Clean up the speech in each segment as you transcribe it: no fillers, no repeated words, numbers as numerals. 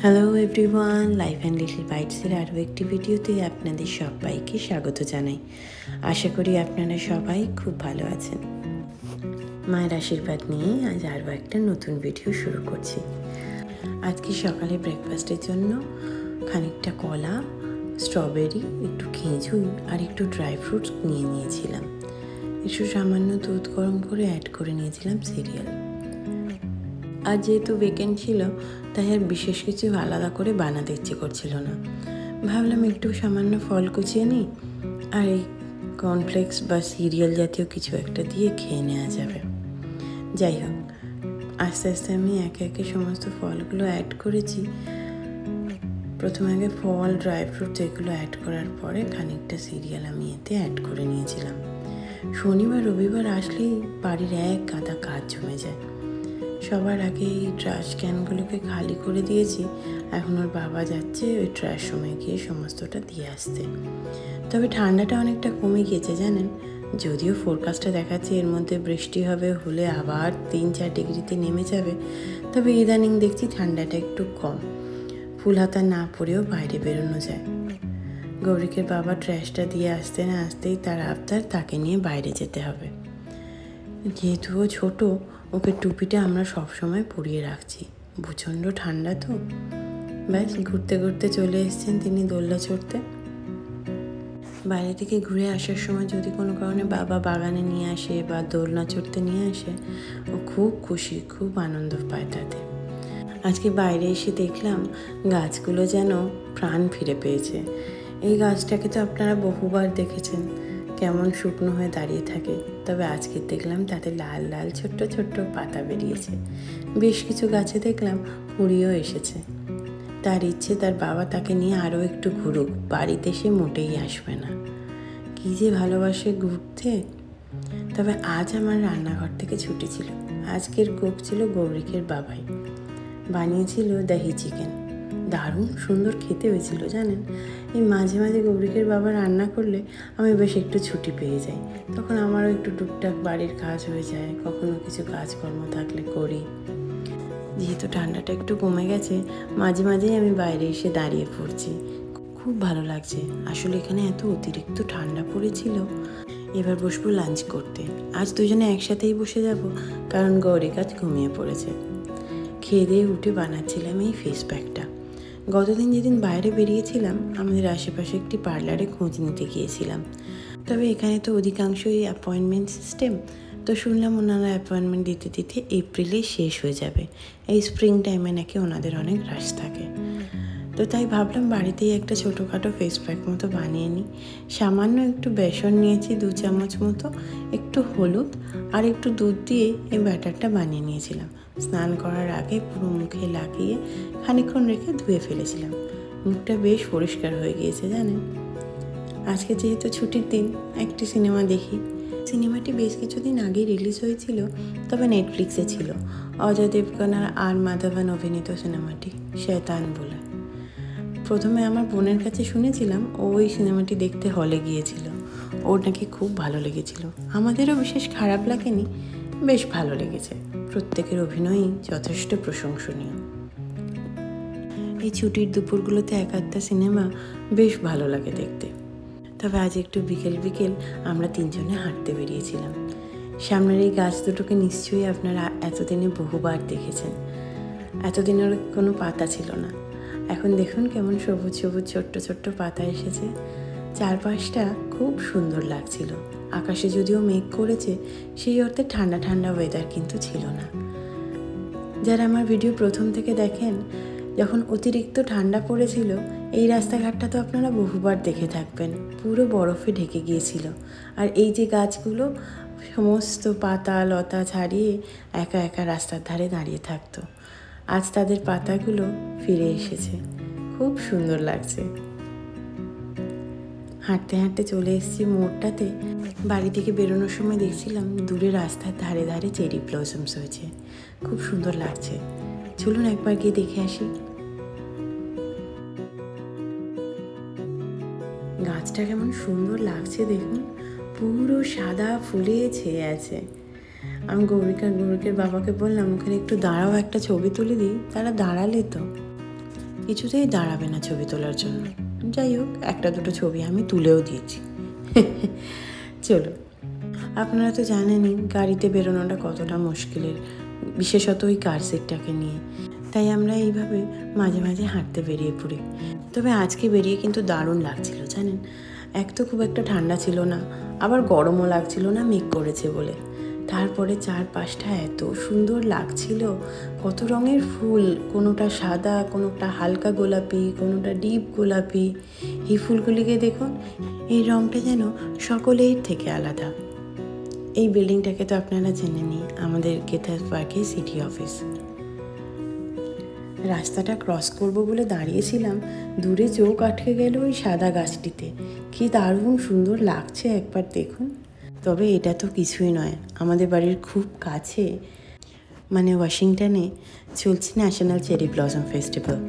Hello everyone, life and little বাইটসের আরও একটি ভিডিওতে আপনাদের সবাইকে স্বাগত জানাই। আশা করি আপনারা সবাই খুব ভালো আছেন। মায়ের আশীর্বাদ নিয়ে আজ আরও একটা নতুন ভিডিও শুরু করছি। আজকে সকালে ব্রেকফাস্টের জন্য খানিকটা কলা, স্ট্রবেরি, একটু খেজুর আর একটু ড্রাই ফ্রুটস নিয়ে নিয়েছিলাম। একটু সামান্য দুধ গরম করে অ্যাড করে নিয়েছিলাম সিরিয়াল। আর যেহেতু উইকেন্ড ছিল তাই আর বিশেষ কিছু আলাদা করে বানাতে ইচ্ছে করছিল না। ভাবলাম একটু সামান্য ফল কুচিয়ে নিই আর এই কর্নফ্লেক্স বা সিরিয়াল জাতীয় কিছু একটা দিয়ে খেয়ে নেওয়া যাবে। যাই হোক, আস্তে আস্তে আমি একে একে সমস্ত ফলগুলো অ্যাড করেছি। প্রথমে আগে ফল, ড্রাই ফ্রুটস এগুলো অ্যাড করার পরে খানিকটা সিরিয়াল আমি এতে অ্যাড করে নিয়েছিলাম। শনিবার রবিবার আসলেই বাড়ির এক গাদা কাজ জমে যায়। সবার আগে এই ট্রাশ ক্যানগুলোকে খালি করে দিয়েছি। এখন ওর বাবা যাচ্ছে ওই ট্রাশ রুমে গিয়ে সমস্তটা দিয়ে আসতে। তবে ঠান্ডাটা অনেকটা কমে গিয়েছে জানেন। যদিও ফোরকাস্টটা দেখাচ্ছে এর মধ্যে বৃষ্টি হবে, হলে আবার 3-4 ডিগ্রিতে নেমে যাবে, তবে ইদানিং দেখছি ঠান্ডাটা একটু কম। ফুল হাতা না পরেও বাইরে বেরোনো যায়। গৌরিকের বাবা ট্র্যাশটা দিয়ে আসতে না আসতেই তার আবদার তাকে নিয়ে বাইরে যেতে হবে। যেহেতু ও ছোটো, ওকে টুপিটা আমরা সবসময় পরিয়ে রাখছি। প্রচণ্ড ঠান্ডা তো। ব্যাস ঘুরতে ঘুরতে চলে এসেছেন তিনি দোলনা চড়তে। বাইরে থেকে ঘুরে আসার সময় যদি কোনো কারণে বাবা বাগানে নিয়ে আসে বা দোলনা চড়তে নিয়ে আসে, ও খুব খুশি, খুব আনন্দ পায় তাতে। আজকে বাইরে এসে দেখলাম গাছগুলো যেন প্রাণ ফিরে পেয়েছে। এই গাছটাকে তো আপনারা বহুবার দেখেছেন কেমন শুকনো হয়ে দাঁড়িয়ে থাকে, তবে আজকে দেখলাম তাতে লাল লাল ছোট্ট ছোট্ট পাতা বেরিয়েছে। বেশ কিছু গাছে দেখলাম কুঁড়িও এসেছে। তার ইচ্ছে তার বাবা তাকে নিয়ে আরও একটু ঘুরুক, বাড়িতে সে মোটেই আসবে না। কী যে ভালোবাসে ঘুরতে। তবে আজ আমার রান্নাঘর থেকে ছুটি ছিল। আজকের কুক ছিল গৌরিকের বাবাই। বানিয়েছিল দহি চিকেন। দারুণ সুন্দর খেতে হয়েছিল জানেন। এই মাঝে মাঝে গৌরিকের বাবা রান্না করলে আমি বেশ একটু ছুটি পেয়ে যাই। তখন আমারও একটু টুকটাক বাড়ির কাজ হয়ে যায়, কখনো কিছু কাজকর্ম থাকলে করি। যেহেতু ঠান্ডাটা একটু কমে গেছে, মাঝে মাঝেই আমি বাইরে এসে দাঁড়িয়ে পড়ছি। খুব ভালো লাগছে। আসলে এখানে এত অতিরিক্ত ঠান্ডা পড়েছিল। এবার বসবো লাঞ্চ করতে। আজ দুজনে একসাথেই বসে যাব, কারণ গৌরিক আজ ঘুমিয়ে পড়েছে। খেয়ে দিয়ে উঠে বানাচ্ছিলাম এই ফেস প্যাকটা। গতদিন যেদিন বাইরে বেরিয়েছিলাম আমাদের আশেপাশে একটি পার্লারে খোঁজ নিতে গিয়েছিলাম। তবে এখানে তো অধিকাংশই অ্যাপয়েন্টমেন্ট সিস্টেম, তো শুনলাম ওনারা অ্যাপয়েন্টমেন্ট দিতে দিতে এপ্রিলেই শেষ হয়ে যাবে। এই স্প্রিং টাইমে নাকি ওনাদের অনেক রাশ থাকে। তো তাই ভাবলাম বাড়িতেই একটা ছোটোখাটো ফেস প্যাক মতো বানিয়ে নিই। সামান্য একটু বেসন নিয়েছি 2 চামচ মতো, একটু হলুদ আর একটু দুধ দিয়ে এই ব্যাটারটা বানিয়ে নিয়েছিলাম। স্নান করার আগে পুরো মুখে লাগিয়ে খানিকক্ষণ রেখে ধুয়ে ফেলেছিলাম। মুখটা বেশ পরিষ্কার হয়ে গিয়েছে জানেন। আজকে যেহেতু ছুটির দিন, একটি সিনেমা দেখি। সিনেমাটি বেশ কিছুদিন আগে রিলিজ হয়েছিল, তবে নেটফ্লিক্সে ছিল। অজয় দেবগন আর মাধবন অভিনীত সিনেমাটি শয়তান বলে। প্রথমে আমার বোনের কাছে শুনেছিলাম ও ওই সিনেমাটি দেখতে হলে গিয়েছিল। ওর নাকি খুব ভালো লেগেছিল। আমাদেরও বিশেষ খারাপ লাগেনি, বেশ ভালো লেগেছে। প্রত্যেকের অভিনয়ই যথেষ্ট প্রশংসনীয়। এই ছুটির দুপুরগুলোতে এক আধটা সিনেমা বেশ ভালো লাগে দেখতে। তবে আজ একটু বিকেল বিকেল আমরা 3 জনে হাঁটতে বেরিয়েছিলাম। সামনের এই গাছ দুটোকে নিশ্চয়ই আপনারা এতদিনে বহুবার দেখেছেন। এতদিনের কোনো পাতা ছিল না, এখন দেখুন কেমন সবুজ সবুজ ছোট্ট ছোট্ট পাতা এসেছে। চারপাশটা খুব সুন্দর লাগছিল। আকাশে যদিও মেঘ করেছে, সেই অর্থে ঠান্ডা ঠান্ডা ওয়েদার কিন্তু ছিল না। যারা আমার ভিডিও প্রথম থেকে দেখেন, যখন অতিরিক্ত ঠান্ডা পড়েছিল এই রাস্তাঘাটটা তো আপনারা বহুবার দেখে থাকবেন, পুরো বরফে ঢেকে গিয়েছিল। আর এই যে গাছগুলো সমস্ত পাতা লতা ছাড়িয়ে একা একা রাস্তার ধারে দাঁড়িয়ে থাকতো, আজ তাদের পাতাগুলো ফিরে এসেছে। খুব সুন্দর লাগছে। হাঁটতে হাঁটতে চলে এসেছি মোড়টাতে। বাড়ি থেকে বেরোনোর সময় দেখছিলাম দূরে রাস্তার ধারে ধারে চেরি ব্লসমস হয়েছে, খুব সুন্দর লাগছে। চলুন একবার গিয়ে দেখে আসি। গাছটা কেমন সুন্দর লাগছে দেখুন, পুরো সাদা ফুলে ছেয়ে আছে। আমি গৌরিকের বাবাকে বললাম ওখানে একটু দাঁড়াও, একটা ছবি তুলে দিই। তারা দাঁড়ালে তো। কিছুতেই দাঁড়াবে না ছবি তোলার জন্য। যাই হোক, একটা দুটো ছবি আমি তুলেও দিয়েছি। চলো, আপনারা তো জানেনই গাড়িতে বেরোনোটা কতটা মুশকিলের, বিশেষত ওই কার সিটটাকে নিয়ে। তাই আমরা এইভাবে মাঝে মাঝে হাঁটতে বেরিয়ে পড়ি। তবে আজকে বেরিয়ে কিন্তু দারুণ লাগছিল জানেন। এক তো খুব একটা ঠান্ডা ছিল না, আবার গরমও লাগছিল না মেঘ করেছে বলে। তারপরে চারপাশটা এত সুন্দর লাগছিল, কত রঙের ফুল, কোনোটা সাদা, কোনোটা হালকা গোলাপি, কোনোটা ডিপ গোলাপি। এই ফুলগুলিকে দেখুন, এই রঙটা যেন সকলের থেকে আলাদা। এই বিল্ডিংটাকে তো আপনারা জেনেনি, আমাদের গেথাস পার্কে সিটি অফিস। রাস্তাটা ক্রস করব বলে দাঁড়িয়েছিলাম, দূরে চোখ আটকে গেল ওই সাদা গাছটিতে। কি দারুণ সুন্দর লাগছে, একবার দেখুন। তবে এটা তো কিছুই নয়, আমাদের বাড়ির খুব কাছে মানে ওয়াশিংটনে চলছে ন্যাশনাল চেরি ব্লসম ফেস্টিভ্যাল।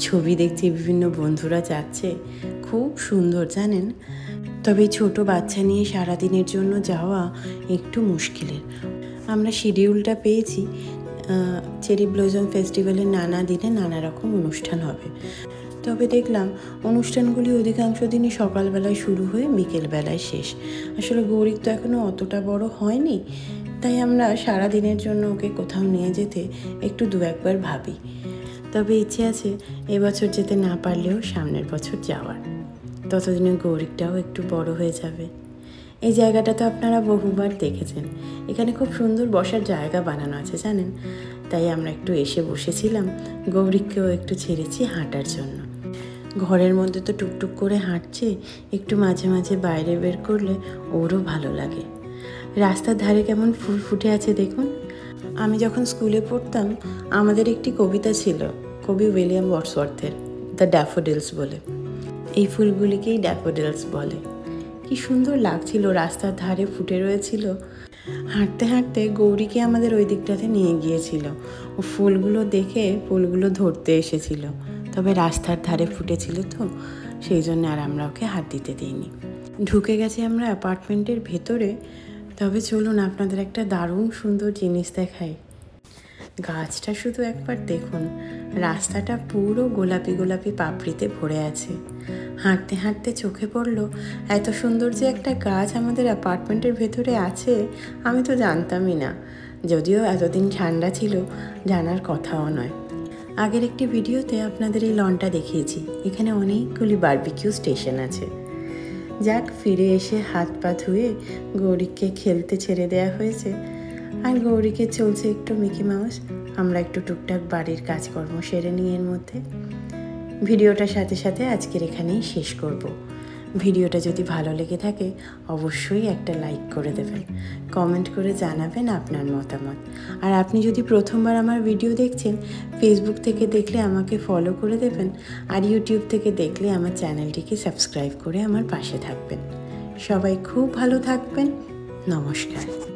ছবি দেখছি, বিভিন্ন বন্ধুরা যাচ্ছে, খুব সুন্দর জানেন। তবে ছোট বাচ্চা নিয়ে সারাদিনের জন্য যাওয়া একটু মুশকিলের। আমরা শিডিউলটা পেয়েছি, চেরি ব্লসম ফেস্টিভ্যালের নানা দিনে নানা রকম অনুষ্ঠান হবে। তবে দেখলাম অনুষ্ঠানগুলি অধিকাংশ দিনই সকালবেলায় শুরু হয়ে বিকেলবেলায় শেষ। আসলে গৌরিক তো এখনও অতটা বড় হয়নি, তাই আমরা সারা দিনের জন্য ওকে কোথাও নিয়ে যেতে একটু দু একবার ভাবি। তবে ইচ্ছে আছে এবছর যেতে না পারলেও সামনের বছর যাওয়ার। ততদিনে গৌরিকটাও একটু বড় হয়ে যাবে। এই জায়গাটা তো আপনারা বহুবার দেখেছেন, এখানে খুব সুন্দর বসার জায়গা বানানো আছে জানেন। তাই আমরা একটু এসে বসেছিলাম, গৌরিককেও একটু ছেড়েছি হাঁটার জন্য। ঘরের মধ্যে তো টুকটুক করে হাঁটছে, একটু মাঝে মাঝে বাইরে বের করলে ওরও ভালো লাগে। রাস্তার ধারে কেমন ফুল ফুটে আছে দেখুন। আমি যখন স্কুলে পড়তাম আমাদের একটি কবিতা ছিল, কবি উইলিয়াম ওয়ার্ডসওয়ার্থের, দ্য ড্যাফোডিলস বলে। এই ফুলগুলিকেই ড্যাফোডিলস বলে। কি সুন্দর লাগছিল, রাস্তার ধারে ফুটে রয়েছিল। হাঁটতে হাঁটতে গৌরীকে আমাদের ওই দিকটাতে নিয়ে গিয়েছিল, ও ফুলগুলো দেখে ফুলগুলো ধরতে এসেছিল। তবে রাস্তার ধারে ফুটেছিল তো, সেই জন্য আর আমরা ওকে হাত দিতে দিইনি। ঢুকে গেছি আমরা অ্যাপার্টমেন্টের ভেতরে। তবে চলুন আপনাদের একটা দারুণ সুন্দর জিনিস দেখাই। গাছটা শুধু একবার দেখুন, রাস্তাটা পুরো গোলাপি গোলাপি পাপড়িতে ভরে আছে। হাঁটতে হাঁটতে চোখে পড়লো এত সুন্দর যে একটা গাছ আমাদের অ্যাপার্টমেন্টের ভেতরে আছে, আমি তো জানতামই না। যদিও এতদিন ঠান্ডা ছিল, জানার কথাও নয়। আগের একটি ভিডিওতে আপনাদের এই লনটা দেখিয়েছি, এখানে অনেকগুলি বারবিকিউ স্টেশন আছে। যাক, ফিরে এসে হাত পা ধুয়ে গৌরীকে খেলতে ছেড়ে দেওয়া হয়েছে, আর গৌরীকে চলছে একটু মিকি মাউস। আমরা একটু টুকটাক বাড়ির কাজকর্ম সেরে নিই এর মধ্যে। ভিডিওটার সাথে সাথে আজকের এখানেই শেষ করব। ভিডিওটা যদি ভালো লেগে থাকে অবশ্যই একটা লাইক করে দেবেন, কমেন্ট করে জানাবেন আপনার মতামত। আর আপনি যদি প্রথমবার আমার ভিডিও দেখছেন, ফেসবুক থেকে দেখলে আমাকে ফলো করে দেবেন, আর ইউটিউব থেকে দেখলে আমার চ্যানেলটিকে সাবস্ক্রাইব করে আমার পাশে থাকবেন। সবাই খুব ভালো থাকবেন। নমস্কার।